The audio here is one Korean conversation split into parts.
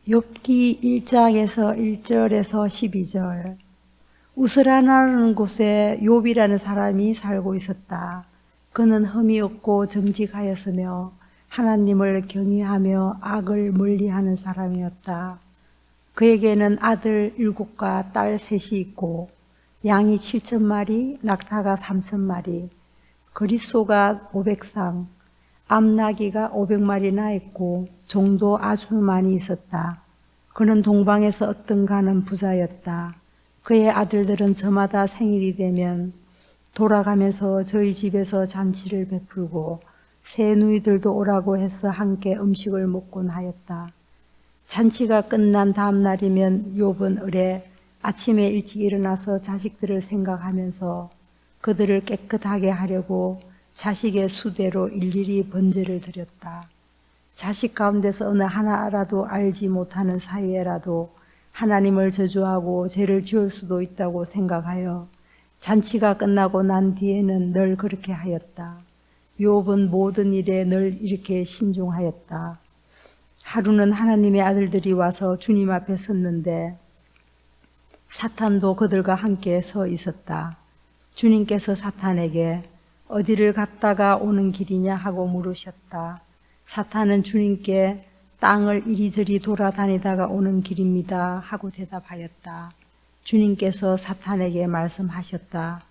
욥기 1장에서 1절에서 12절. 우스라나라는 곳에 욥이라는 사람이 살고 있었다. 그는 흠이 없고 정직하였으며 하나님을 경외하며 악을 멀리하는 사람이었다. 그에게는 아들 7과 딸 3이 있고 양이 7,000마리, 낙타가 3,000마리, 그릿소가 500상, 암나귀가 500마리나 있고 종도 아주 많이 있었다. 그는 동방에서 어떤가는 부자였다. 그의 아들들은 저마다 생일이 되면 돌아가면서 저희 집에서 잔치를 베풀고 새 누이들도 오라고 해서 함께 음식을 먹곤 하였다. 잔치가 끝난 다음 날이면 욥은 을에 아침에 일찍 일어나서 자식들을 생각하면서 그들을 깨끗하게 하려고 자식의 수대로 일일이 번제를 드렸다. 자식 가운데서 어느 하나라도 알지 못하는 사이에라도 하나님을 저주하고 죄를 지을 수도 있다고 생각하여 잔치가 끝나고 난 뒤에는 늘 그렇게 하였다. 욥은 모든 일에 늘 이렇게 신중하였다. 하루는 하나님의 아들들이 와서 주님 앞에 섰는데 사탄도 그들과 함께 서 있었다. 주님께서 사탄에게 어디를 갔다가 오는 길이냐 하고 물으셨다. 사탄은 주님께 땅을 이리저리 돌아다니다가 오는 길입니다 하고 대답하였다. 주님께서 사탄에게 말씀하셨다.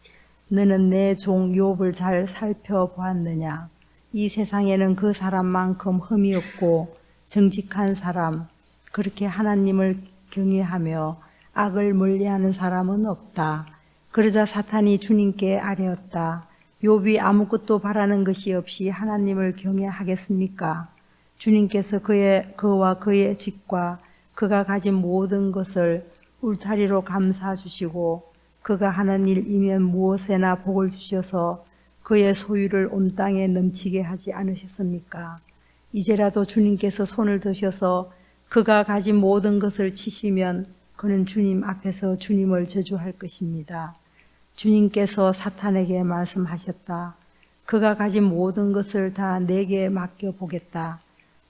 너는 내 종 욥을 잘 살펴보았느냐? 이 세상에는 그 사람만큼 흠이 없고 정직한 사람, 그렇게 하나님을 경외하며 악을 멀리하는 사람은 없다. 그러자 사탄이 주님께 아뢰었다. 욥이 아무것도 바라는 것이 없이 하나님을 경외하겠습니까? 주님께서 그와 그의 집과 그가 가진 모든 것을 울타리로 감싸 주시고 그가 하는 일이면 무엇에나 복을 주셔서 그의 소유를 온 땅에 넘치게 하지 않으셨습니까? 이제라도 주님께서 손을 드셔서 그가 가진 모든 것을 치시면 그는 주님 앞에서 주님을 저주할 것입니다. 주님께서 사탄에게 말씀하셨다. 그가 가진 모든 것을 다 내게 맡겨보겠다.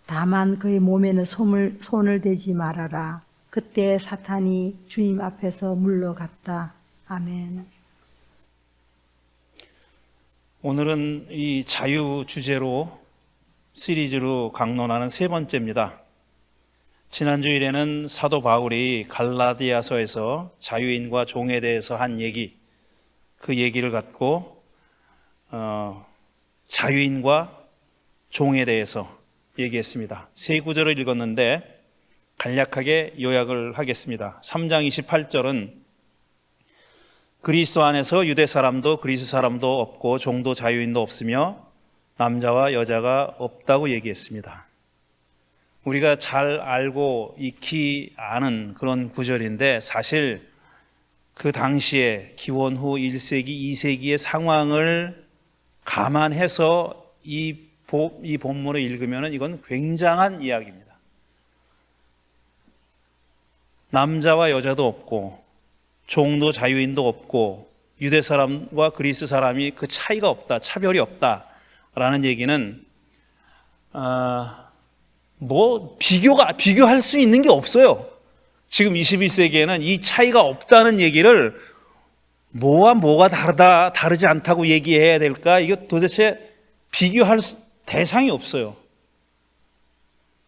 다만 그의 몸에는 손을 대지 말아라. 그때 사탄이 주님 앞에서 물러갔다. 아멘. 오늘은 이 자유 주제로 시리즈로 강론하는 3번째입니다. 지난 주일에는 사도 바울이 갈라디아서에서 자유인과 종에 대해서 한 얘기, 그 얘기를 갖고 자유인과 종에 대해서 얘기했습니다. 3구절을 읽었는데 간략하게 요약을 하겠습니다. 3장 28절은 그리스도 안에서 유대 사람도 그리스 사람도 없고 종도 자유인도 없으며 남자와 여자가 없다고 얘기했습니다. 우리가 잘 알고 익히 아는 그런 구절인데 사실 그 당시에 기원 후 1세기, 2세기의 상황을 감안해서 이 본문을 읽으면 이건 굉장한 이야기입니다. 남자와 여자도 없고 종도 자유인도 없고 유대 사람과 그리스 사람이 그 차이가 없다, 차별이 없다라는 얘기는 비교할 수 있는 게 없어요. 지금 21세기에는 이 차이가 없다는 얘기를 뭐와 뭐가 다르지 않다고 얘기해야 될까? 이거 도대체 비교할 대상이 없어요.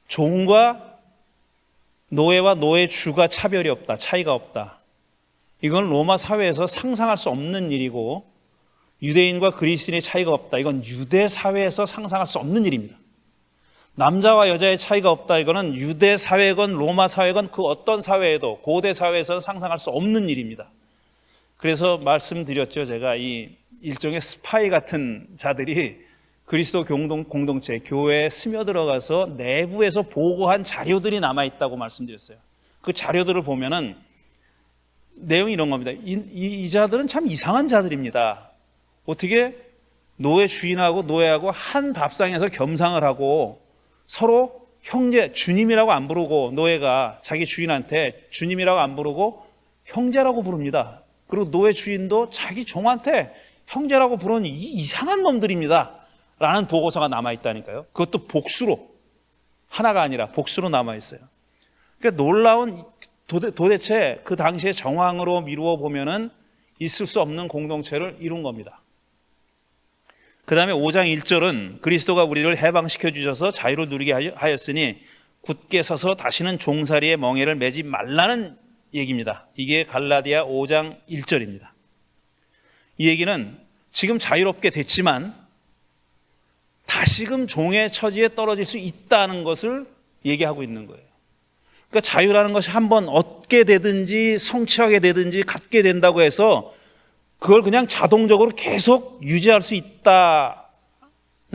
종과 노예와 노예주가 차별이 없다, 차이가 없다. 이건 로마 사회에서 상상할 수 없는 일이고 유대인과 그리스인의 차이가 없다. 이건 유대 사회에서 상상할 수 없는 일입니다. 남자와 여자의 차이가 없다. 이거는 유대 사회건 로마 사회건 그 어떤 사회에도 고대 사회에서 상상할 수 없는 일입니다. 그래서 말씀드렸죠. 제가 이 일종의 스파이 같은 자들이 그리스도 공동체, 교회에 스며들어가서 내부에서 보고한 자료들이 남아있다고 말씀드렸어요. 그 자료들을 보면은 내용이 이런 겁니다. 이 자들은 참 이상한 자들입니다. 어떻게 노예 주인하고 노예하고 한 밥상에서 겸상을 하고 서로 형제, 주님이라고 안 부르고 노예가 자기 주인한테 주님이라고 안 부르고 형제라고 부릅니다. 그리고 노예 주인도 자기 종한테 형제라고 부르는 이상한 놈들입니다. 라는 보고서가 남아있다니까요. 그것도 복수로, 하나가 아니라 복수로 남아있어요. 그러니까 놀라운 도대체 그 당시의 정황으로 미루어 보면은 있을 수 없는 공동체를 이룬 겁니다. 그 다음에 5장 1절은 그리스도가 우리를 해방시켜 주셔서 자유를 누리게 하였으니 굳게 서서 다시는 종살이의 멍에를 매지 말라는 얘기입니다. 이게 갈라디아 5장 1절입니다. 이 얘기는 지금 자유롭게 됐지만 다시금 종의 처지에 떨어질 수 있다는 것을 얘기하고 있는 거예요. 그러니까 자유라는 것이 한번 얻게 되든지 성취하게 되든지 갖게 된다고 해서 그걸 그냥 자동적으로 계속 유지할 수 있다는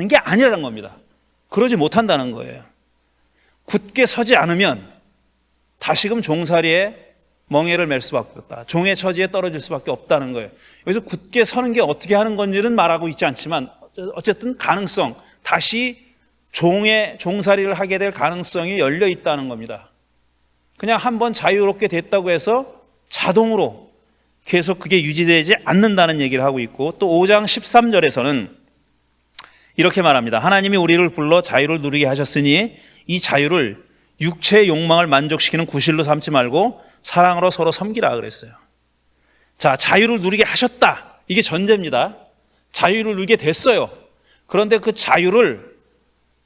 게 아니라는 겁니다. 그러지 못한다는 거예요. 굳게 서지 않으면 다시금 종살이에 멍에를 맬 수밖에 없다. 종의 처지에 떨어질 수밖에 없다는 거예요. 여기서 굳게 서는 게 어떻게 하는 건지는 말하고 있지 않지만 어쨌든 가능성, 다시 종살이를 하게 될 가능성이 열려 있다는 겁니다. 그냥 한번 자유롭게 됐다고 해서 자동으로 계속 그게 유지되지 않는다는 얘기를 하고 있고, 또 5장 13절에서는 이렇게 말합니다. 하나님이 우리를 불러 자유를 누리게 하셨으니 이 자유를 육체의 욕망을 만족시키는 구실로 삼지 말고 사랑으로 서로 섬기라 그랬어요. 자, 자유를 누리게 하셨다. 이게 전제입니다. 자유를 누리게 됐어요. 그런데 그 자유를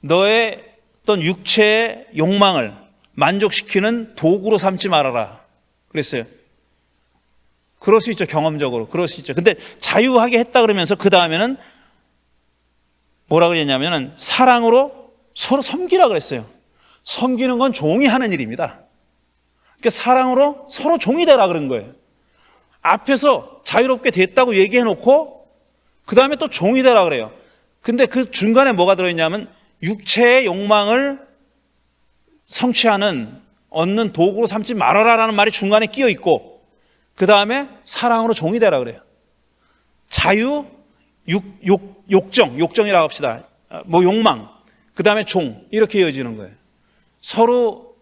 너의 어떤 육체의 욕망을 만족시키는 도구로 삼지 말아라 그랬어요. 그럴 수 있죠. 경험적으로 그럴 수 있죠. 근데 자유하게 했다 그러면서 그 다음에는 뭐라 그랬냐면은 사랑으로 서로 섬기라 그랬어요. 섬기는 건 종이 하는 일입니다. 그러니까 사랑으로 서로 종이 되라 그런 거예요. 앞에서 자유롭게 됐다고 얘기해 놓고 그 다음에 또 종이 되라 그래요. 근데 그 중간에 뭐가 들어있냐면 육체의 욕망을 성취하는 얻는 도구로 삼지 말아라라는 말이 중간에 끼어 있고 그 다음에 사랑으로 종이 되라 그래요. 자유, 욕정이라고 합시다. 뭐 욕망, 그 다음에 종, 이렇게 이어지는 거예요. 서로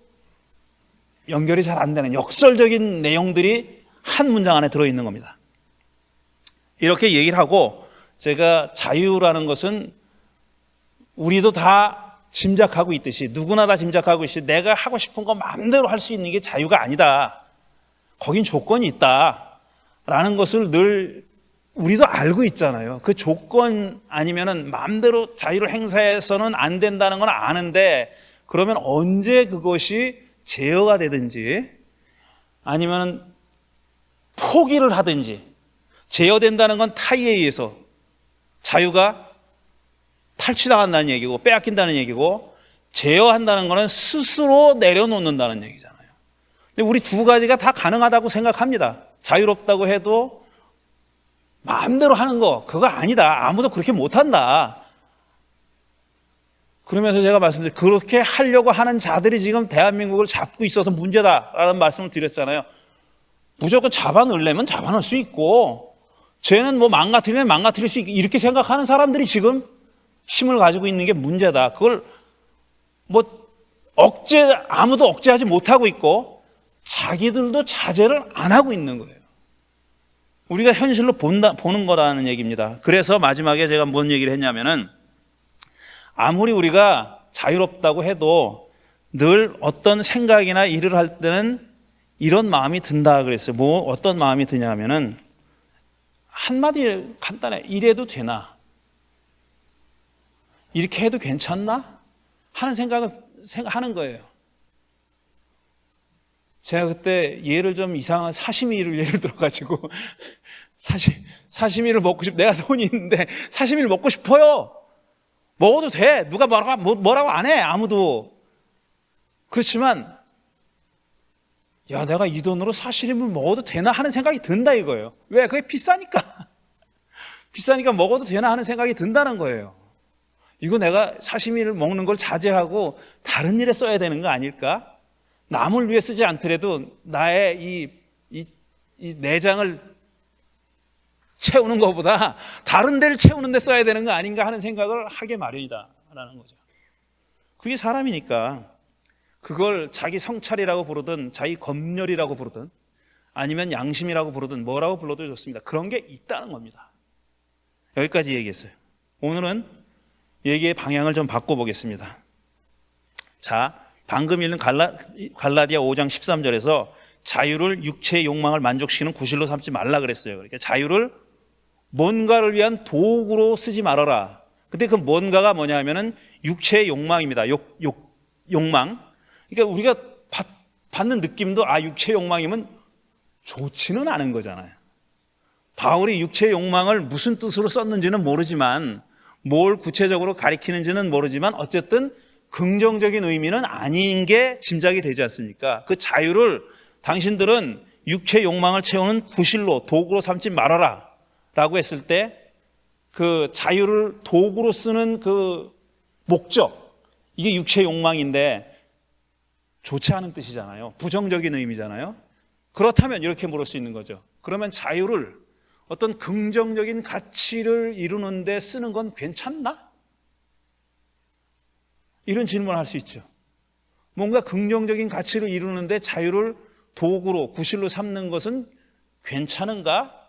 연결이 잘 안 되는 역설적인 내용들이 한 문장 안에 들어있는 겁니다. 이렇게 얘기를 하고 제가 자유라는 것은 우리도 다 짐작하고 있듯이 누구나 다 짐작하고 있듯이 내가 하고 싶은 거 마음대로 할 수 있는 게 자유가 아니다. 거긴 조건이 있다라는 것을 늘 우리도 알고 있잖아요. 그 조건 아니면은 마음대로 자유를 행사해서는 안 된다는 건 아는데 그러면 언제 그것이 제어가 되든지 아니면 포기를 하든지 제어된다는 건 타의에 의해서 자유가 탈취당한다는 얘기고 빼앗긴다는 얘기고 제어한다는 것은 스스로 내려놓는다는 얘기잖아요. 근데 우리 두 가지가 다 가능하다고 생각합니다. 자유롭다고 해도 마음대로 하는 거 그거 아니다. 아무도 그렇게 못한다. 그러면서 제가 말씀드린 그렇게 하려고 하는 자들이 지금 대한민국을 잡고 있어서 문제다라는 말씀을 드렸잖아요. 무조건 잡아넣으려면 잡아넣을 수 있고 쟤는 뭐 망가뜨리면 망가뜨릴 수 있고 이렇게 생각하는 사람들이 지금 힘을 가지고 있는 게 문제다. 그걸 뭐 아무도 억제하지 못하고 있고 자기들도 자제를 안 하고 있는 거예요. 우리가 현실로 보는 거라는 얘기입니다. 그래서 마지막에 제가 뭔 얘기를 했냐면은 아무리 우리가 자유롭다고 해도 늘 어떤 생각이나 일을 할 때는 이런 마음이 든다 그랬어요. 뭐 어떤 마음이 드냐 하면은 한마디 간단해. 이래도 되나? 이렇게 해도 괜찮나? 하는 생각을 하는 거예요. 제가 그때 예를 좀 이상한 사시미를 예를 들어가지고 사시미를 먹고 내가 돈이 있는데 사시미를 먹고 싶어요. 먹어도 돼. 누가 뭐라고 안 해. 아무도. 그렇지만 야 내가 이 돈으로 사시미를 먹어도 되나 하는 생각이 든다 이거예요. 왜? 그게 비싸니까. 비싸니까 먹어도 되나 하는 생각이 든다는 거예요. 이거 내가 사시미를 먹는 걸 자제하고 다른 일에 써야 되는 거 아닐까? 남을 위해 쓰지 않더라도 나의 이 내장을 채우는 것보다 다른 데를 채우는 데 써야 되는 거 아닌가 하는 생각을 하게 마련이다라는 거죠. 그게 사람이니까 그걸 자기 성찰이라고 부르든 자기 검열이라고 부르든 아니면 양심이라고 부르든 뭐라고 불러도 좋습니다. 그런 게 있다는 겁니다. 여기까지 얘기했어요. 오늘은 얘기의 방향을 좀 바꿔보겠습니다. 자, 방금 읽은 갈라디아 5장 13절에서 자유를 육체의 욕망을 만족시키는 구실로 삼지 말라 그랬어요. 그러니까 자유를 뭔가를 위한 도구로 쓰지 말아라. 근데 그 뭔가가 뭐냐 하면은 육체의 욕망입니다. 욕망. 그러니까 우리가 받는 느낌도 육체의 욕망이면 좋지는 않은 거잖아요. 바울이 육체의 욕망을 무슨 뜻으로 썼는지는 모르지만, 뭘 구체적으로 가리키는지는 모르지만 어쨌든 긍정적인 의미는 아닌 게 짐작이 되지 않습니까? 그 자유를 당신들은 육체의 욕망을 채우는 구실로, 도구로 삼지 말아라 라고 했을 때 그 자유를 도구로 쓰는 그 목적, 이게 육체의 욕망인데 좋지 않은 뜻이잖아요. 부정적인 의미잖아요. 그렇다면 이렇게 물을 수 있는 거죠. 그러면 자유를 어떤 긍정적인 가치를 이루는데 쓰는 건 괜찮나? 이런 질문을 할 수 있죠. 뭔가 긍정적인 가치를 이루는데 자유를 도구로, 구실로 삼는 것은 괜찮은가?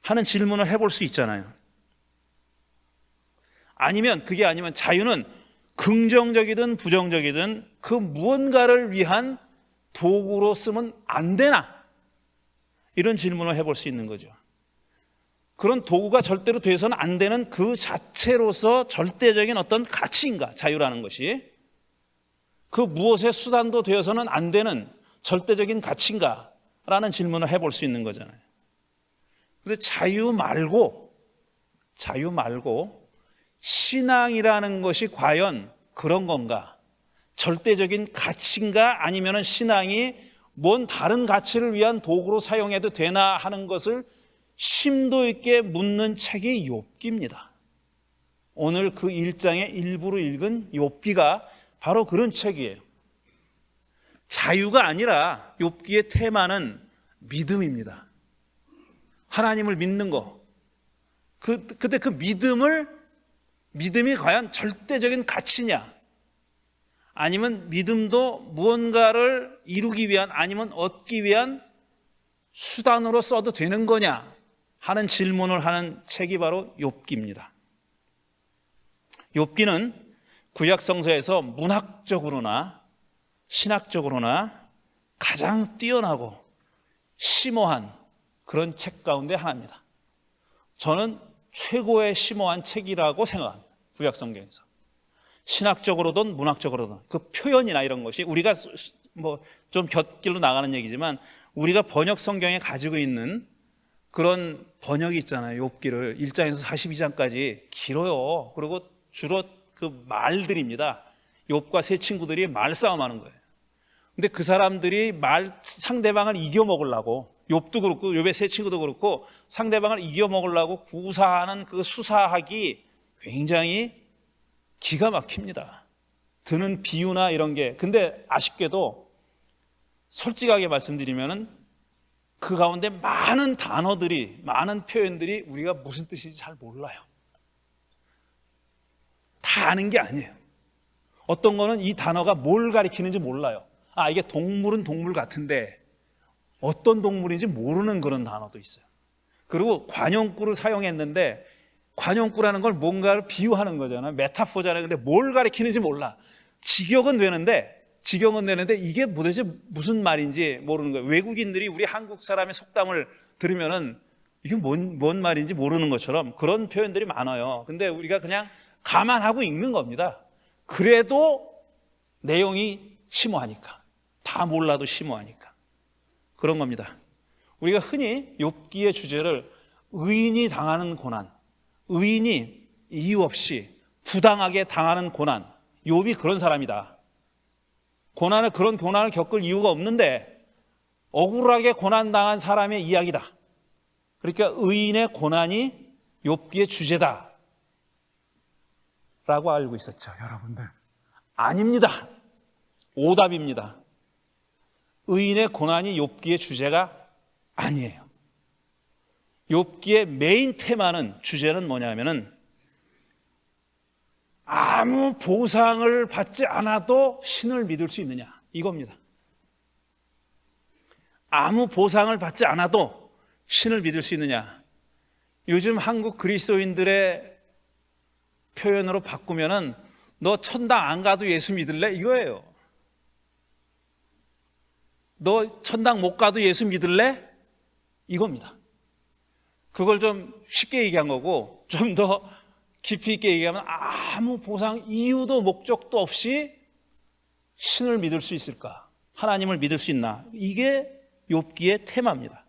하는 질문을 해볼 수 있잖아요. 아니면 그게 아니면 자유는 긍정적이든 부정적이든 그 무언가를 위한 도구로 쓰면 안 되나? 이런 질문을 해볼 수 있는 거죠. 그런 도구가 절대로 돼서는 안 되는 그 자체로서 절대적인 어떤 가치인가? 자유라는 것이. 그 무엇의 수단도 되어서는 안 되는 절대적인 가치인가? 라는 질문을 해볼 수 있는 거잖아요. 그런데 자유 말고 신앙이라는 것이 과연 그런 건가? 절대적인 가치인가? 아니면 신앙이 뭔 다른 가치를 위한 도구로 사용해도 되나 하는 것을 심도 있게 묻는 책이 욥기입니다. 오늘 그 1장의 일부를 읽은 욥기가 바로 그런 책이에요. 자유가 아니라 욥기의 테마는 믿음입니다. 하나님을 믿는 거. 근데 그 믿음이 과연 절대적인 가치냐? 아니면 믿음도 무언가를 이루기 위한, 아니면 얻기 위한 수단으로 써도 되는 거냐? 하는 질문을 하는 책이 바로 욥기입니다. 욥기는 구약 성서에서 문학적으로나 신학적으로나 가장 뛰어나고 심오한 그런 책 가운데 하나입니다. 저는 최고의 심오한 책이라고 생각합니다. 구약 성경에서. 신학적으로든 문학적으로든 그 표현이나 이런 것이 우리가 뭐 좀 곁길로 나가는 얘기지만 우리가 번역 성경에 가지고 있는 그런 번역이 있잖아요. 욥기를 1장에서 42장까지 길어요. 그리고 주로 그 말들입니다. 욥과 세 친구들이 말싸움하는 거예요. 근데 그 사람들이 상대방을 이겨먹으려고, 욥도 그렇고 욥의 세 친구도 그렇고 상대방을 이겨먹으려고 구사하는 그 수사하기 굉장히 기가 막힙니다. 드는 비유나 이런 게. 근데 아쉽게도 솔직하게 말씀드리면은 그 가운데 많은 단어들이, 많은 표현들이 우리가 무슨 뜻인지 잘 몰라요. 다 아는 게 아니에요. 어떤 거는 이 단어가 뭘 가리키는지 몰라요. 이게 동물은 동물 같은데 어떤 동물인지 모르는 그런 단어도 있어요. 그리고 관용구를 사용했는데 관용구라는 걸 뭔가를 비유하는 거잖아요. 메타포잖아요. 근데 뭘 가리키는지 몰라. 직역은 되는데 이게 도대체 무슨 말인지 모르는 거예요. 외국인들이 우리 한국 사람의 속담을 들으면은 이게 뭔 말인지 모르는 것처럼 그런 표현들이 많아요. 근데 우리가 그냥 감안하고 읽는 겁니다. 그래도 내용이 심오하니까. 다 몰라도 심오하니까. 그런 겁니다. 우리가 흔히 욥기의 주제를 의인이 당하는 고난, 의인이 이유 없이 부당하게 당하는 고난, 욥이 그런 사람이다. 그런 고난을 겪을 이유가 없는데 억울하게 고난당한 사람의 이야기다. 그러니까 의인의 고난이 욥기의 주제다 라고 알고 있었죠. 여러분들 아닙니다. 오답입니다. 의인의 고난이 욥기의 주제가 아니에요. 욥기의 메인 테마는, 주제는 뭐냐면은 아무 보상을 받지 않아도 신을 믿을 수 있느냐, 이겁니다. 아무 보상을 받지 않아도 신을 믿을 수 있느냐. 요즘 한국 그리스도인들의 표현으로 바꾸면은 너 천당 안 가도 예수 믿을래? 이거예요. 너 천당 못 가도 예수 믿을래? 이겁니다. 그걸 좀 쉽게 얘기한 거고, 좀 더 깊이 있게 얘기하면 아무 보상, 이유도 목적도 없이 신을 믿을 수 있을까? 하나님을 믿을 수 있나? 이게 욥기의 테마입니다.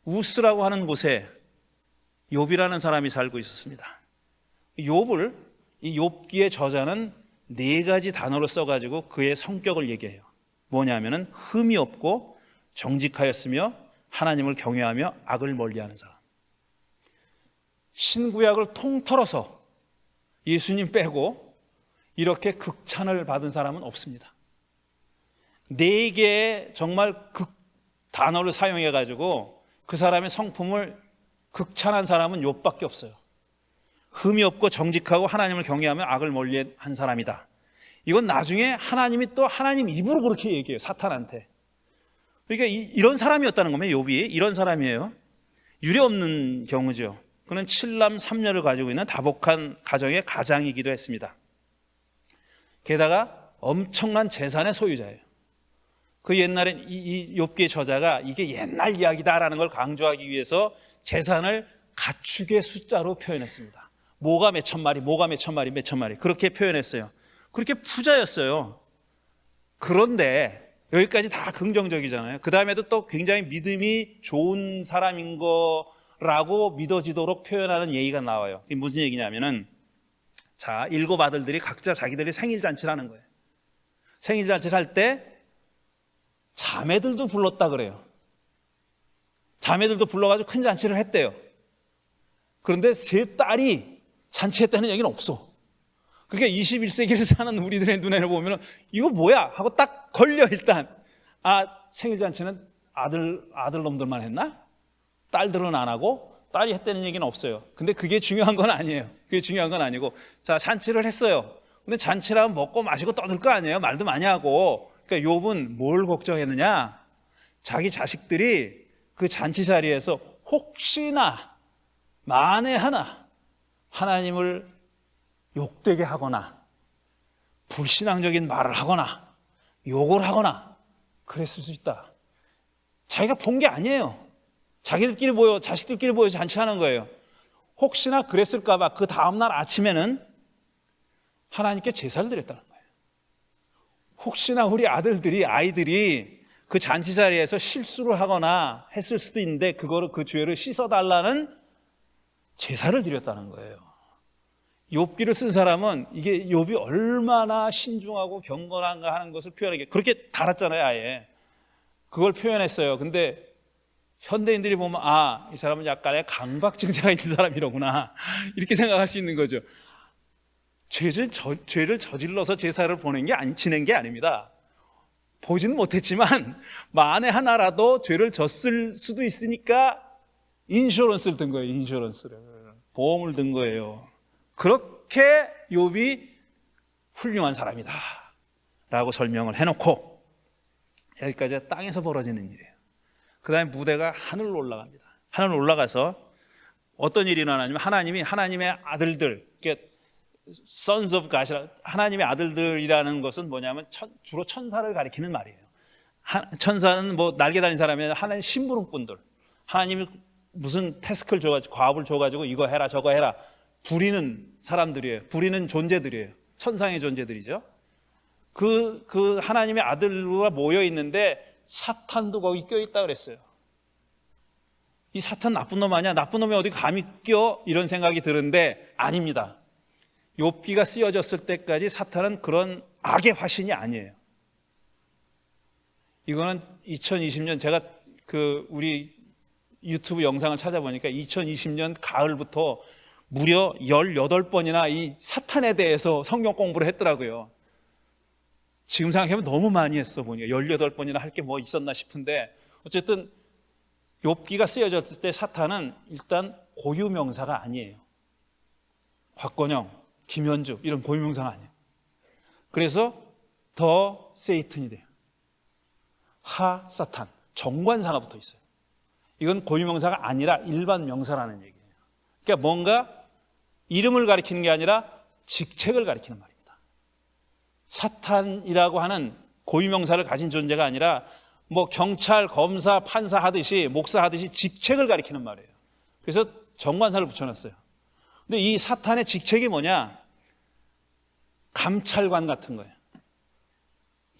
우스라고 하는 곳에 욥이라는 사람이 살고 있었습니다. 욥을, 이 욥기의 저자는 4가지 단어로 써가지고 그의 성격을 얘기해요. 뭐냐면은 흠이 없고 정직하였으며 하나님을 경외하며 악을 멀리하는 사람. 신구약을 통틀어서 예수님 빼고 이렇게 극찬을 받은 사람은 없습니다. 4개의 정말 극 단어를 사용해가지고 그 사람의 성품을 극찬한 사람은 욥밖에 없어요. 흠이 없고 정직하고 하나님을 경외하며 악을 멀리한 사람이다. 이건 나중에 하나님이 또 하나님 입으로 그렇게 얘기해요. 사탄한테. 그러니까 이런 사람이었다는 겁니다. 욥이 이런 사람이에요. 유례 없는 경우죠. 그는 7남 3녀를 가지고 있는 다복한 가정의 가장이기도 했습니다. 게다가 엄청난 재산의 소유자예요. 그 옛날엔 이 욥기의 저자가 이게 옛날 이야기다라는 걸 강조하기 위해서 재산을 가축의 숫자로 표현했습니다. 뭐가 몇 천 마리, 뭐가 몇 천 마리, 몇 천 마리 그렇게 표현했어요. 그렇게 부자였어요. 그런데 여기까지 다 긍정적이잖아요. 그 다음에도 또 굉장히 믿음이 좋은 사람인 거라고 믿어지도록 표현하는 얘기가 나와요. 이게 무슨 얘기냐면은, 자, 7 아들들이 각자 자기들이 생일잔치를 하는 거예요. 생일잔치를 할 때 자매들도 불렀다 그래요. 자매들도 불러가지고 큰 잔치를 했대요. 그런데 3 딸이 잔치했다는 얘기는 없어. 그러니까 21세기를 사는 우리들의 눈에는 보면 이거 뭐야 하고 딱 걸려. 일단 생일잔치는 아들놈들만 했나? 딸들은 안 하고 딸이 했다는 얘기는 없어요. 근데 그게 중요한 건 아니에요. 그게 중요한 건 아니고, 자, 잔치를 했어요. 근데 잔치라면 먹고 마시고 떠들 거 아니에요. 말도 많이 하고. 그러니까 욥은 뭘 걱정했느냐? 자기 자식들이 그 잔치 자리에서 혹시나 만에 하나 하나님을 욕되게 하거나 불신앙적인 말을 하거나 욕을 하거나 그랬을 수 있다. 자기가 본 게 아니에요. 자기들끼리 모여, 자식들끼리 모여 잔치하는 거예요. 혹시나 그랬을까 봐 그 다음날 아침에는 하나님께 제사를 드렸다는 거예요. 혹시나 우리 아이들이 그 잔치 자리에서 실수를 하거나 했을 수도 있는데 그 죄를 씻어달라는 제사를 드렸다는 거예요. 욥기를 쓴 사람은 이게 욥이 얼마나 신중하고 경건한가 하는 것을 표현하게 그렇게 달았잖아요. 아예 그걸 표현했어요. 근데 현대인들이 보면 이 사람은 약간의 강박 증세가 있는 사람이로구나 이렇게 생각할 수 있는 거죠. 죄를 저질러서 제사를 지낸 게 아닙니다. 보지는 못했지만 만에 하나라도 죄를 졌을 수도 있으니까 인슈런스를 든 거예요. 인슈런스를, 보험을 든 거예요. 그렇게 욥이 훌륭한 사람이다 라고 설명을 해놓고, 여기까지 땅에서 벌어지는 일이에요. 그 다음에 무대가 하늘로 올라갑니다. 하늘로 올라가서 어떤 일이 일어나냐면, 하나님의 아들들, sons of God이라, 하나님의 아들들이라는 것은 뭐냐면 주로 천사를 가리키는 말이에요. 천사는 뭐 날개 달린 사람이 하나님 심부름꾼들, 하나님이 무슨 태스크를 줘가지고, 과업을 줘가지고 이거 해라 저거 해라 부리는 사람들이에요. 부리는 존재들이에요. 천상의 존재들이죠. 그 하나님의 아들과 모여 있는데 사탄도 거기 껴있다 그랬어요. 이 사탄 나쁜 놈 아니야? 나쁜 놈이 어디 감히 껴? 이런 생각이 드는데 아닙니다. 욥기가 쓰여졌을 때까지 사탄은 그런 악의 화신이 아니에요. 이거는 2020년 제가 우리 유튜브 영상을 찾아보니까 2020년 가을부터 무려 18번이나 이 사탄에 대해서 성경 공부를 했더라고요. 지금 생각해보면 너무 많이 했어 보니까 18번이나 할 게 뭐 있었나 싶은데, 어쨌든 욥기가 쓰여졌을 때 사탄은 일단 고유명사가 아니에요. 곽건영, 김현주 이런 고유명사가 아니에요. 그래서 더 세이튼이 돼요. 하 사탄, 정관사가 붙어 있어요. 이건 고유명사가 아니라 일반 명사라는 얘기예요. 그러니까 뭔가 이름을 가리키는 게 아니라 직책을 가리키는 말입니다. 사탄이라고 하는 고유명사를 가진 존재가 아니라 뭐 경찰, 검사, 판사 하듯이, 목사 하듯이 직책을 가리키는 말이에요. 그래서 정관사를 붙여놨어요. 근데 이 사탄의 직책이 뭐냐? 감찰관 같은 거예요.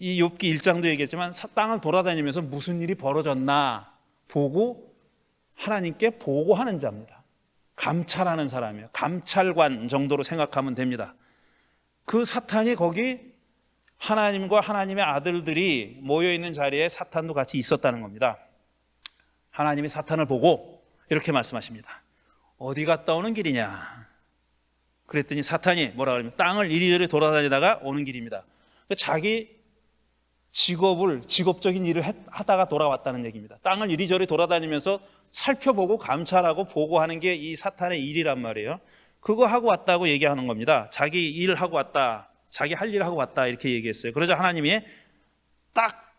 이 욥기 1장도 얘기했지만 땅을 돌아다니면서 무슨 일이 벌어졌나 보고 하나님께 보고하는 자입니다. 감찰하는 사람이에요. 감찰관 정도로 생각하면 됩니다. 그 사탄이 거기 하나님과 하나님의 아들들이 모여있는 자리에 사탄도 같이 있었다는 겁니다. 하나님이 사탄을 보고 이렇게 말씀하십니다. 어디 갔다 오는 길이냐? 그랬더니 사탄이 뭐라 그러냐면 땅을 이리저리 돌아다니다가 오는 길입니다. 자기 직업적인 일을 하다가 돌아왔다는 얘기입니다. 땅을 이리저리 돌아다니면서 살펴보고 감찰하고 보고하는 게 이 사탄의 일이란 말이에요. 그거 하고 왔다고 얘기하는 겁니다. 자기 일을 하고 왔다. 자기 할 일을 하고 왔다 이렇게 얘기했어요. 그러자 하나님이 딱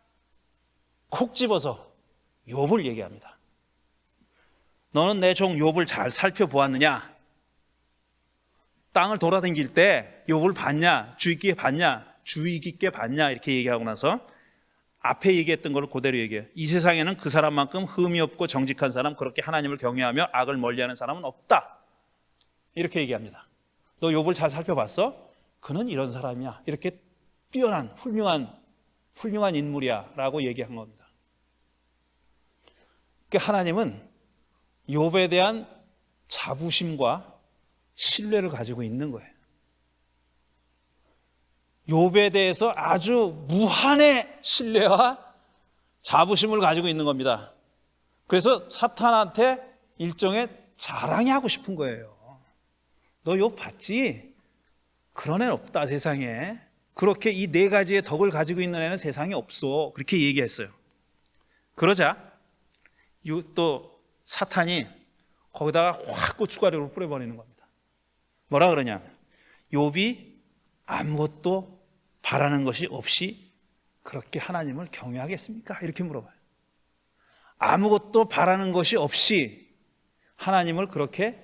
콕 집어서 욥을 얘기합니다. 너는 내 종 욥을 잘 살펴보았느냐? 땅을 돌아다닐 때 욥을 봤냐? 주의 깊게 봤냐? 주의 깊게 봤냐? 이렇게 얘기하고 나서 앞에 얘기했던 걸 그대로 얘기해요. 이 세상에는 그 사람만큼 흠이 없고 정직한 사람, 그렇게 하나님을 경외하며 악을 멀리하는 사람은 없다. 이렇게 얘기합니다. 너 욥을 잘 살펴봤어? 그는 이런 사람이야. 이렇게 뛰어난 훌륭한 인물이야 라고 얘기한 겁니다. 그러니까 하나님은 욥에 대한 자부심과 신뢰를 가지고 있는 거예요. 욥에 대해서 아주 무한의 신뢰와 자부심을 가지고 있는 겁니다. 그래서 사탄한테 일종의 자랑이 하고 싶은 거예요. 너 욥 봤지? 그런 애는 없다 세상에. 그렇게 이 네 가지의 덕을 가지고 있는 애는 세상에 없어. 그렇게 얘기했어요. 그러자 또 사탄이 거기다가 확 고춧가루를 뿌려버리는 겁니다. 뭐라 그러냐? 욥이 아무것도 바라는 것이 없이 그렇게 하나님을 경외하겠습니까? 이렇게 물어봐요. 아무것도 바라는 것이 없이 하나님을 그렇게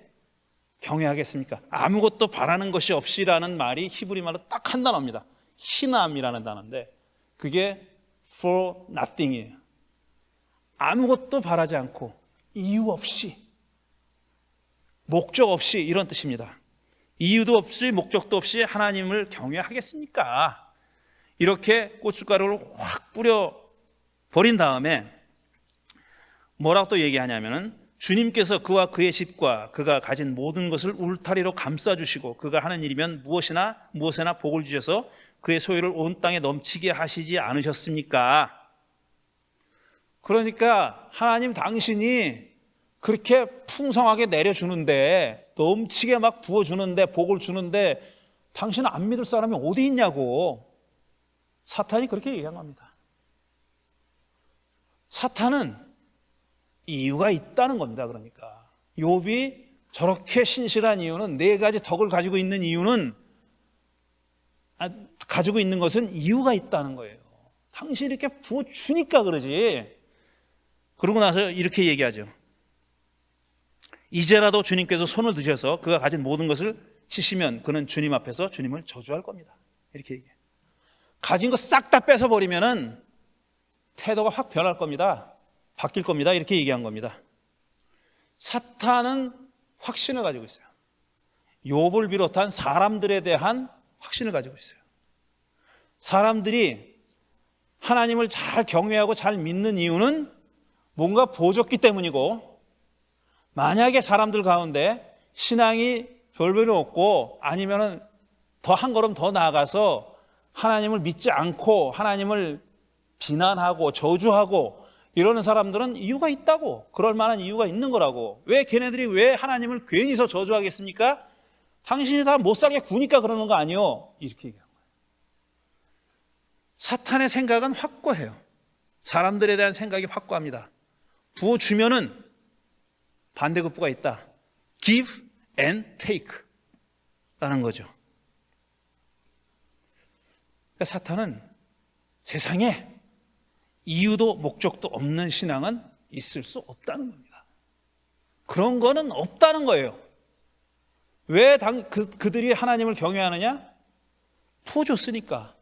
경외하겠습니까? 아무것도 바라는 것이 없이라는 말이 히브리 말로 딱 한 단어입니다. 희남이라는 단어인데 그게 for nothing이에요. 아무것도 바라지 않고 이유 없이 목적 없이 이런 뜻입니다. 이유도 없이 목적도 없이 하나님을 경외하겠습니까? 이렇게 고춧가루를 확 뿌려버린 다음에 뭐라고 또 얘기하냐면은 주님께서 그와 그의 집과 그가 가진 모든 것을 울타리로 감싸주시고 그가 하는 일이면 무엇에나 복을 주셔서 그의 소유를 온 땅에 넘치게 하시지 않으셨습니까? 그러니까 하나님 당신이 그렇게 풍성하게 내려주는데 넘치게 막 부어주는데 복을 주는데 당신은 안 믿을 사람이 어디 있냐고 사탄이 그렇게 얘기한 겁니다. 사탄은 이유가 있다는 겁니다. 그러니까 욥이 저렇게 신실한 이유는 네 가지 덕을 가지고 있는 이유는 가지고 있는 것은 이유가 있다는 거예요. 당신이 이렇게 부어주니까 그러지. 그러고 나서 이렇게 얘기하죠. 이제라도 주님께서 손을 드셔서 그가 가진 모든 것을 치시면 그는 주님 앞에서 주님을 저주할 겁니다. 이렇게 얘기해요. 가진 거 싹 다 뺏어버리면은 태도가 확 변할 겁니다. 바뀔 겁니다. 이렇게 얘기한 겁니다. 사탄은 확신을 가지고 있어요. 욥을 비롯한 사람들에 대한 확신을 가지고 있어요. 사람들이 하나님을 잘 경외하고 잘 믿는 이유는 뭔가 보졌기 때문이고 만약에 사람들 가운데 신앙이 별별로 없고 아니면은 더 한 걸음 더 나아가서 하나님을 믿지 않고 하나님을 비난하고 저주하고 이러는 사람들은 이유가 있다고. 그럴 만한 이유가 있는 거라고. 왜 걔네들이 왜 하나님을 괜히서 저주하겠습니까? 당신이 다 못 살게 구니까 그러는 거 아니요. 이렇게 얘기한 거예요. 사탄의 생각은 확고해요. 사람들에 대한 생각이 확고합니다. 부어주면은 반대급부가 있다. Give and take 라는 거죠. 그러니까 사탄은 세상에 이유도 목적도 없는 신앙은 있을 수 없다는 겁니다. 그런 거는 없다는 거예요. 왜 그들이 하나님을 경외하느냐? 부어줬으니까.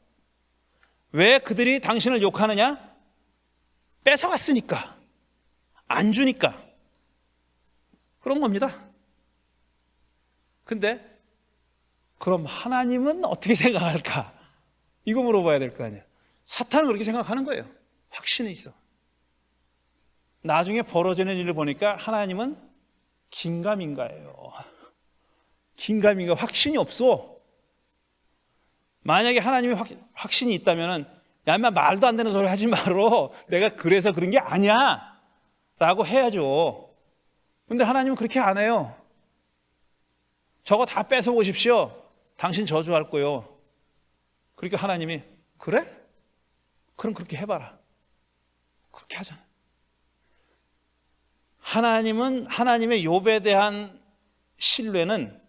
왜 그들이 당신을 욕하느냐? 뺏어갔으니까, 안 주니까 그런 겁니다. 근데 그럼 하나님은 어떻게 생각할까? 이거 물어봐야 될 거 아니야. 사탄은 그렇게 생각하는 거예요. 확신이 있어. 나중에 벌어지는 일을 보니까 하나님은 긴가민가예요. 긴가민가, 확신이 없어. 만약에 하나님이 확신이 있다면은 야, 인마 말도 안 되는 소리 하지 말어. 내가 그래서 그런 게 아니야. 라고 해야죠. 근데 하나님은 그렇게 안 해요. 저거 다 뺏어 오십시오. 당신 저주할 거요. 그러니까 하나님이 그래? 그럼 그렇게 해봐라. 그렇게 하잖아. 하나님은 하나님의 욥에 대한 신뢰는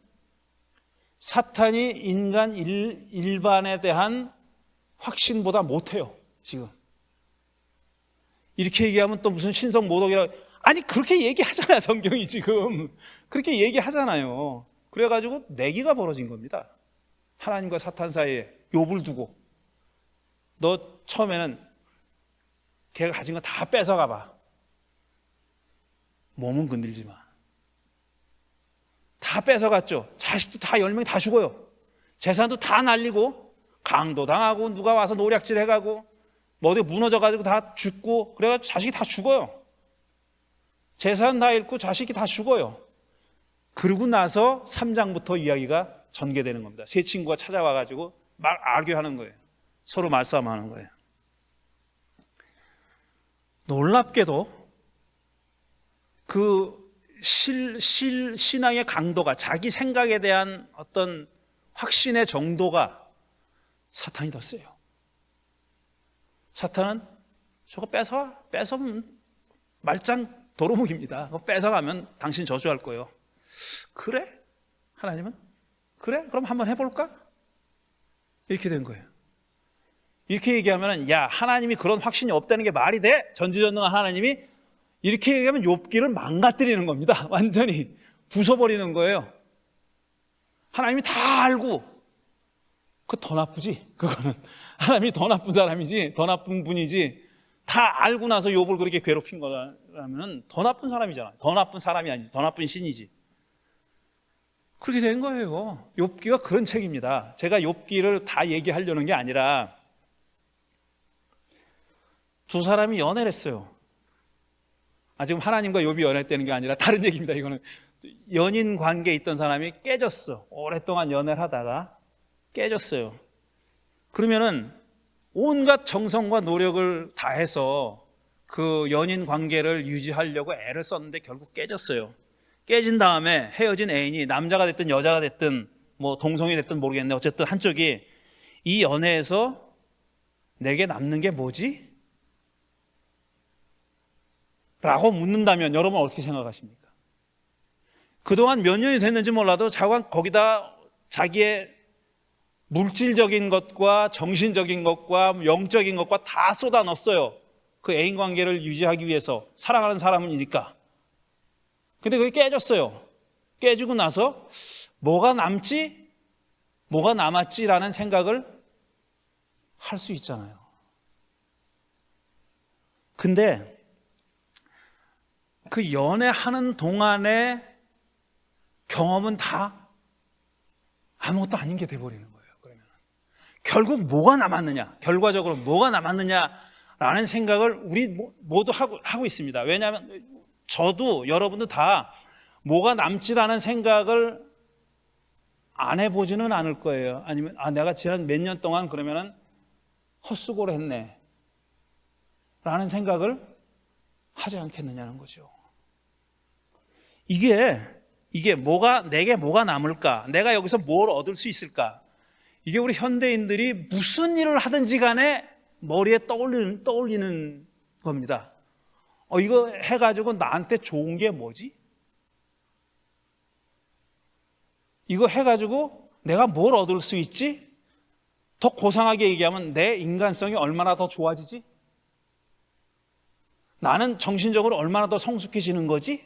사탄이 인간 일반에 대한 확신보다 못해요. 지금 이렇게 얘기하면 또 무슨 신성 모독이라고, 아니 그렇게 얘기하잖아요. 성경이 지금 그렇게 얘기하잖아요. 그래가지고 내기가 벌어진 겁니다. 하나님과 사탄 사이에 욥을 두고 너 처음에는 걔가 가진 거 다 뺏어가봐. 몸은 건들지 마. 다 뺏어갔죠. 자식도 다 10명이 다 죽어요. 재산도 다 날리고 강도 당하고 누가 와서 노략질 해가고 뭐 어디 무너져가지고 다 죽고 그래가지고 자식이 다 죽어요. 재산 다 잃고 자식이 다 죽어요. 그러고 나서 3장부터 이야기가 전개되는 겁니다. 세 친구가 찾아와가지고 막 악유하는 거예요. 서로 말싸움하는 거예요. 놀랍게도 그 신앙의 강도가, 자기 생각에 대한 어떤 확신의 정도가 사탄이 더 세요. 사탄은 저거 뺏어면 말짱 도루묵입니다. 그거 뺏어가면 당신 저주할 거예요. 그래? 하나님은? 그래? 그럼 한번 해볼까? 이렇게 된 거예요. 이렇게 얘기하면 야, 하나님이 그런 확신이 없다는 게 말이 돼? 전지전능한 하나님이 이렇게 얘기하면 욥기를 망가뜨리는 겁니다. 완전히 부숴버리는 거예요. 하나님이 다 알고, 그거 더 나쁘지. 그거는 하나님이 더 나쁜 사람이지, 더 나쁜 분이지. 다 알고 나서 욥을 그렇게 괴롭힌 거라면 더 나쁜 사람이잖아. 더 나쁜 사람이 아니지, 더 나쁜 신이지. 그렇게 된 거예요. 욥기가 그런 책입니다. 제가 욥기를 다 얘기하려는 게 아니라 두 사람이 연애를 했어요. 지금 하나님과 욥이 연애했다는 게 아니라 다른 얘기입니다. 이거는 연인 관계에 있던 사람이 깨졌어. 오랫동안 연애를 하다가 깨졌어요. 그러면은 온갖 정성과 노력을 다해서 그 연인 관계를 유지하려고 애를 썼는데 결국 깨졌어요. 깨진 다음에 헤어진 애인이 남자가 됐든 여자가 됐든 뭐 동성이 됐든 모르겠네. 어쨌든 한쪽이 이 연애에서 내게 남는 게 뭐지? 라고 묻는다면 여러분 어떻게 생각하십니까? 그동안 몇 년이 됐는지 몰라도 거기다 자기의 물질적인 것과 정신적인 것과 영적인 것과 다 쏟아 넣었어요. 그 애인 관계를 유지하기 위해서. 사랑하는 사람이니까. 근데 그게 깨졌어요. 깨지고 나서 뭐가 남지? 뭐가 남았지라는 생각을 할 수 있잖아요. 근데 그 연애하는 동안의 경험은 다 아무것도 아닌 게 돼버리는 거예요. 그러면 결국 뭐가 남았느냐, 결과적으로 뭐가 남았느냐라는 생각을 우리 모두 하고 있습니다. 왜냐하면 저도 여러분도 다 뭐가 남지라는 생각을 안 해보지는 않을 거예요. 아니면 내가 지난 몇 년 동안 그러면은 헛수고를 했네 라는 생각을 하지 않겠느냐는 거죠. 이게 내게 뭐가 남을까? 내가 여기서 뭘 얻을 수 있을까? 이게 우리 현대인들이 무슨 일을 하든지 간에 머리에 떠올리는 겁니다. 이거 해가지고 나한테 좋은 게 뭐지? 이거 해가지고 내가 뭘 얻을 수 있지? 더 고상하게 얘기하면 내 인간성이 얼마나 더 좋아지지? 나는 정신적으로 얼마나 더 성숙해지는 거지?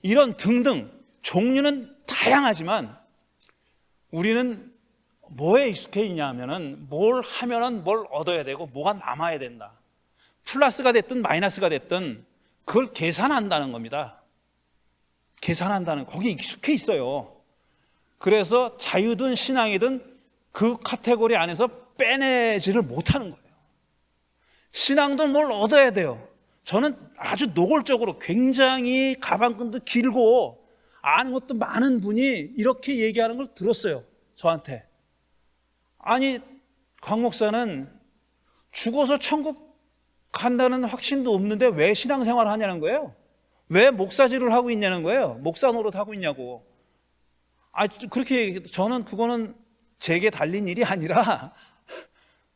이런 등등 종류는 다양하지만 우리는 뭐에 익숙해 있냐 하면은 뭘 하면은 뭘 얻어야 되고 뭐가 남아야 된다. 플러스가 됐든 마이너스가 됐든 그걸 계산한다는 겁니다. 계산한다는, 거기 익숙해 있어요. 그래서 자유든 신앙이든 그 카테고리 안에서 빼내지를 못하는 거예요. 신앙도 뭘 얻어야 돼요. 저는 아주 노골적으로 굉장히 가방끈도 길고 아는 것도 많은 분이 이렇게 얘기하는 걸 들었어요. 저한테. 아니, 곽 목사는 죽어서 천국 간다는 확신도 없는데 왜 신앙생활을 하냐는 거예요. 왜 목사질을 하고 있냐는 거예요. 목사 노릇 하고 있냐고. 그렇게 저는 그거는 제게 달린 일이 아니라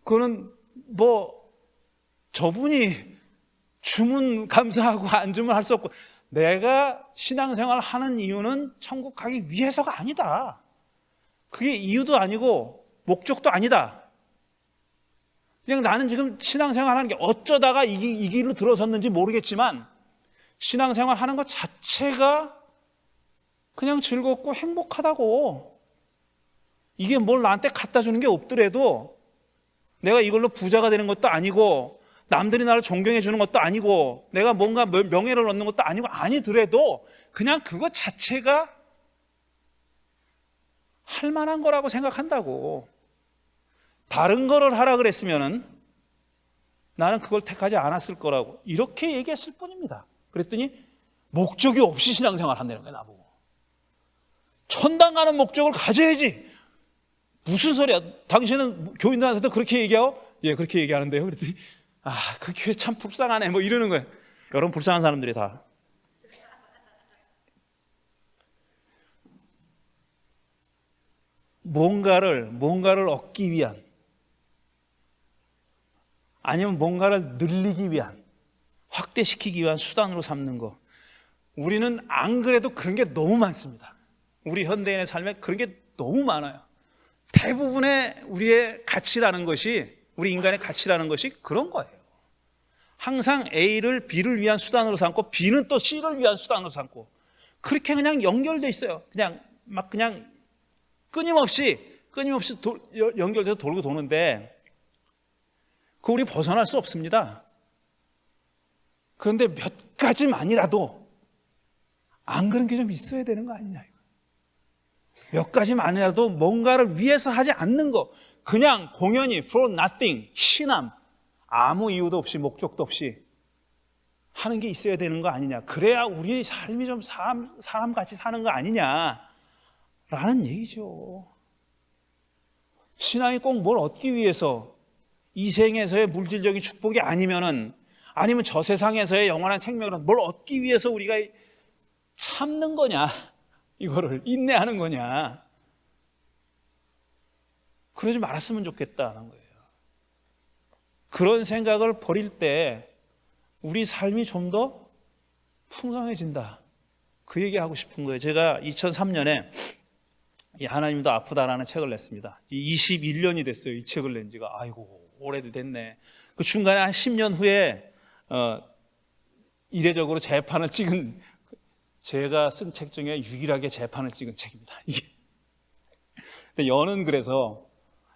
그거는 뭐 저분이 주문 감사하고 안 주문 할 수 없고, 내가 신앙생활을 하는 이유는 천국 가기 위해서가 아니다. 그게 이유도 아니고 목적도 아니다. 그냥 나는 지금 신앙생활 하는 게 어쩌다가 이 길로 들어섰는지 모르겠지만 신앙생활 하는 것 자체가 그냥 즐겁고 행복하다고. 이게 뭘 나한테 갖다 주는 게 없더라도 내가 이걸로 부자가 되는 것도 아니고 남들이 나를 존경해 주는 것도 아니고 내가 뭔가 명예를 얻는 것도 아니고 아니더라도 그냥 그것 자체가 할 만한 거라고 생각한다고. 다른 거를 하라 그랬으면은 나는 그걸 택하지 않았을 거라고 이렇게 얘기했을 뿐입니다. 그랬더니 목적이 없이 신앙생활 한다는 거예요. 나보고. 천당 가는 목적을 가져야지. 무슨 소리야. 당신은 교인들한테도 그렇게 얘기하고? 예, 그렇게 얘기하는데요. 그랬더니 그 교회 참 불쌍하네 뭐 이러는 거예요. 여러분, 불쌍한 사람들이 다. 뭔가를 얻기 위한, 아니면 뭔가를 늘리기 위한, 확대시키기 위한 수단으로 삼는 거. 우리는 안 그래도 그런 게 너무 많습니다. 우리 현대인의 삶에 그런 게 너무 많아요. 대부분의 우리의 가치라는 것이, 우리 인간의 가치라는 것이 그런 거예요. 항상 A를 B를 위한 수단으로 삼고 B는 또 C를 위한 수단으로 삼고, 그렇게 그냥 연결돼 있어요. 그냥 끊임없이 연결돼서 돌고 도는데 그거 우리 벗어날 수 없습니다. 그런데 몇 가지만이라도 안 그런 게 좀 있어야 되는 거 아니냐. 몇 가지만이라도 뭔가를 위해서 하지 않는 거, 그냥 공연히 for nothing, 신함, 아무 이유도 없이 목적도 없이 하는 게 있어야 되는 거 아니냐. 그래야 우리 삶이 좀 사람같이 사는 거 아니냐라는 얘기죠. 신앙이 꼭 뭘 얻기 위해서, 이 생에서의 물질적인 축복이 아니면 저 세상에서의 영원한 생명을 뭘 얻기 위해서 우리가 참는 거냐, 이거를 인내하는 거냐. 그러지 말았으면 좋겠다는 거예요. 그런 생각을 버릴 때 우리 삶이 좀 더 풍성해진다, 그 얘기하고 싶은 거예요. 제가 2003년에 하나님도 아프다라는 책을 냈습니다. 21년이 됐어요, 이 책을 낸 지가. 아이고, 오래도 됐네. 그 중간에 한 10년 후에 이례적으로 재판을 찍은, 제가 쓴 책 중에 유일하게 재판을 찍은 책입니다, 이게. 근데 여는 그래서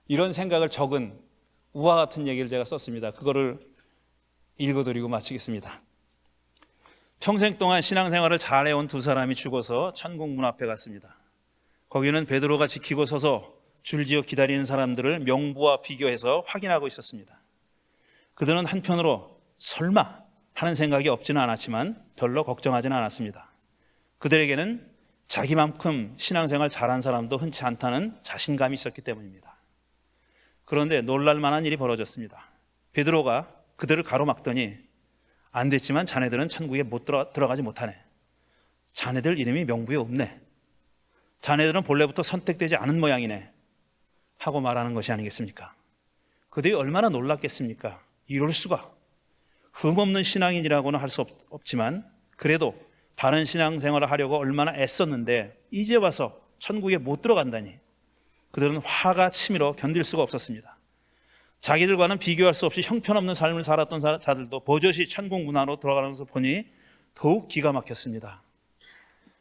이런 생각을 적은 우화 같은 얘기를 제가 썼습니다. 그거를 읽어드리고 마치겠습니다. 평생 동안 신앙생활을 잘해온 두 사람이 죽어서 천국 문 앞에 갔습니다. 거기는 베드로가 지키고 서서 줄지어 기다리는 사람들을 명부와 비교해서 확인하고 있었습니다. 그들은 한편으로 설마 하는 생각이 없지는 않았지만 별로 걱정하지는 않았습니다. 그들에게는 자기만큼 신앙생활 잘한 사람도 흔치 않다는 자신감이 있었기 때문입니다. 그런데 놀랄 만한 일이 벌어졌습니다. 베드로가 그들을 가로막더니 안 됐지만 자네들은 천국에 못 들어가지 못하네. 자네들 이름이 명부에 없네. 자네들은 본래부터 선택되지 않은 모양이네. 하고 말하는 것이 아니겠습니까? 그들이 얼마나 놀랐겠습니까? 이럴 수가. 흠없는 신앙인이라고는 할 수 없지만 그래도 바른 신앙생활을 하려고 얼마나 애썼는데 이제 와서 천국에 못 들어간다니. 그들은 화가 치밀어 견딜 수가 없었습니다. 자기들과는 비교할 수 없이 형편없는 삶을 살았던 자들도 버젓이 천국 문 안으로 들어가는 것을 보니 더욱 기가 막혔습니다.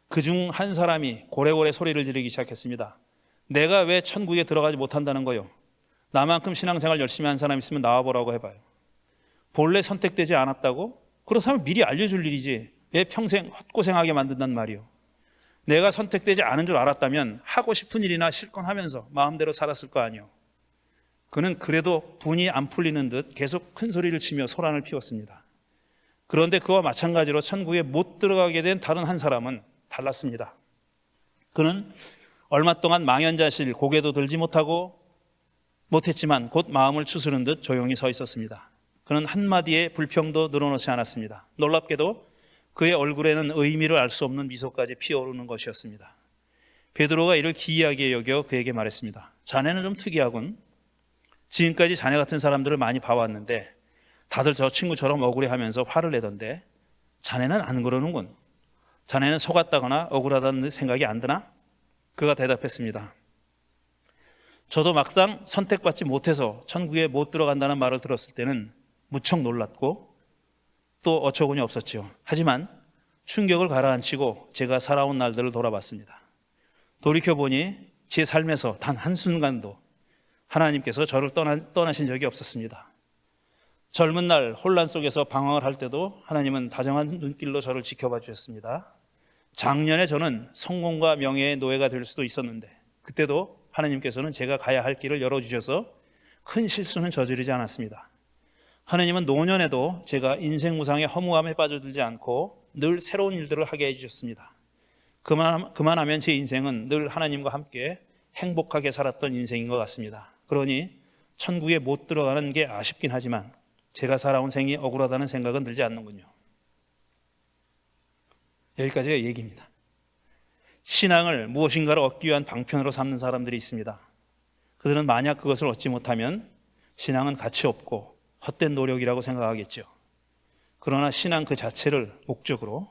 그중 한 사람이 고래고래 소리를 지르기 시작했습니다. 내가 왜 천국에 들어가지 못한다는 거요? 나만큼 신앙생활 열심히 한 사람 있으면 나와보라고 해봐요. 본래 선택되지 않았다고? 그렇다면 미리 알려줄 일이지. 왜 평생 헛고생하게 만든단 말이요. 내가 선택되지 않은 줄 알았다면 하고 싶은 일이나 실컷 하면서 마음대로 살았을 거 아니요. 그는 그래도 분이 안 풀리는 듯 계속 큰 소리를 치며 소란을 피웠습니다. 그런데 그와 마찬가지로 천국에 못 들어가게 된 다른 한 사람은 달랐습니다. 그는 얼마 동안 망연자실 고개도 들지 못했지만 곧 마음을 추스른 듯 조용히 서 있었습니다. 그는 한마디의 불평도 늘어놓지 않았습니다. 놀랍게도 그의 얼굴에는 의미를 알 수 없는 미소까지 피어오르는 것이었습니다. 베드로가 이를 기이하게 여겨 그에게 말했습니다. 자네는 좀 특이하군. 지금까지 자네 같은 사람들을 많이 봐왔는데 다들 저 친구처럼 억울해하면서 화를 내던데 자네는 안 그러는군. 자네는 속았다거나 억울하다는 생각이 안 드나? 그가 대답했습니다. 저도 막상 선택받지 못해서 천국에 못 들어간다는 말을 들었을 때는 무척 놀랐고 또 어처구니 없었지요. 하지만 충격을 가라앉히고 제가 살아온 날들을 돌아봤습니다. 돌이켜보니 제 삶에서 단 한순간도 하나님께서 저를 떠나신 적이 없었습니다. 젊은 날 혼란 속에서 방황을 할 때도 하나님은 다정한 눈길로 저를 지켜봐 주셨습니다. 작년에 저는 성공과 명예의 노예가 될 수도 있었는데 그때도 하나님께서는 제가 가야 할 길을 열어주셔서 큰 실수는 저지르지 않았습니다. 하나님은 노년에도 제가 인생 무상의 허무함에 빠져들지 않고 늘 새로운 일들을 하게 해주셨습니다. 그만하면 제 인생은 늘 하나님과 함께 행복하게 살았던 인생인 것 같습니다. 그러니 천국에 못 들어가는 게 아쉽긴 하지만 제가 살아온 생이 억울하다는 생각은 들지 않는군요. 여기까지가 얘기입니다. 신앙을 무엇인가를 얻기 위한 방편으로 삼는 사람들이 있습니다. 그들은 만약 그것을 얻지 못하면 신앙은 가치 없고 헛된 노력이라고 생각하겠죠. 그러나 신앙 그 자체를 목적으로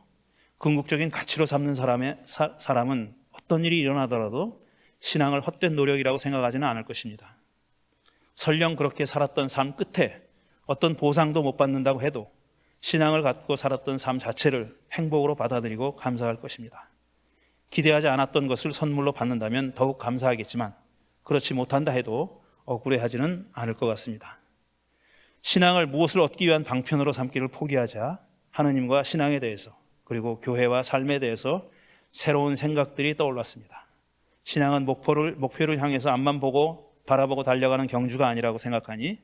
궁극적인 가치로 삼는 사람은 어떤 일이 일어나더라도 신앙을 헛된 노력이라고 생각하지는 않을 것입니다. 설령 그렇게 살았던 삶 끝에 어떤 보상도 못 받는다고 해도 신앙을 갖고 살았던 삶 자체를 행복으로 받아들이고 감사할 것입니다. 기대하지 않았던 것을 선물로 받는다면 더욱 감사하겠지만 그렇지 못한다 해도 억울해하지는 않을 것 같습니다. 신앙을 무엇을 얻기 위한 방편으로 삼기를 포기하자 하느님과 신앙에 대해서 그리고 교회와 삶에 대해서 새로운 생각들이 떠올랐습니다. 신앙은 목표를 향해서 앞만 바라보고 달려가는 경주가 아니라고 생각하니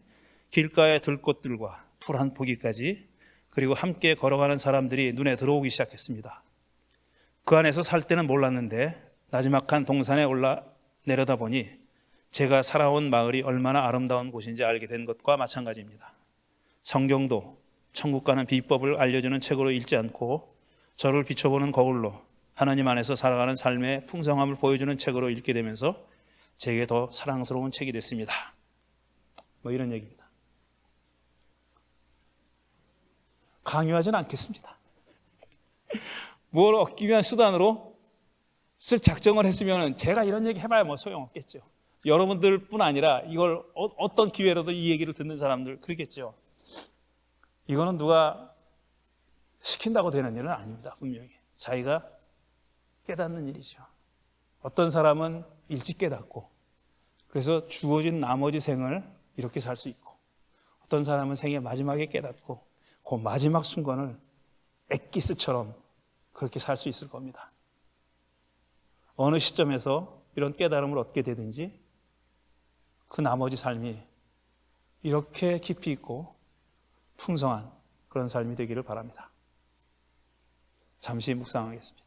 길가의 들꽃들과 풀 한 포기까지 그리고 함께 걸어가는 사람들이 눈에 들어오기 시작했습니다. 그 안에서 살 때는 몰랐는데 나지막한 동산에 올라 내려다 보니 제가 살아온 마을이 얼마나 아름다운 곳인지 알게 된 것과 마찬가지입니다. 성경도 천국 가는 비법을 알려주는 책으로 읽지 않고 저를 비춰보는 거울로 하나님 안에서 살아가는 삶의 풍성함을 보여주는 책으로 읽게 되면서 제게 더 사랑스러운 책이 됐습니다. 이런 얘기입니다. 강요하지는 않겠습니다. 뭘 얻기 위한 수단으로 쓸 작정을 했으면 제가 이런 얘기 해봐야 소용없겠죠. 여러분들뿐 아니라 이걸 어떤 기회로도 이 얘기를 듣는 사람들 그러겠죠. 이거는 누가 시킨다고 되는 일은 아닙니다. 분명히 자기가 깨닫는 일이죠. 어떤 사람은 일찍 깨닫고 그래서 주어진 나머지 생을 이렇게 살 수 있고 어떤 사람은 생의 마지막에 깨닫고 그 마지막 순간을 엑기스처럼 그렇게 살 수 있을 겁니다. 어느 시점에서 이런 깨달음을 얻게 되든지 그 나머지 삶이 이렇게 깊이 있고 풍성한 그런 삶이 되기를 바랍니다. 잠시 묵상하겠습니다.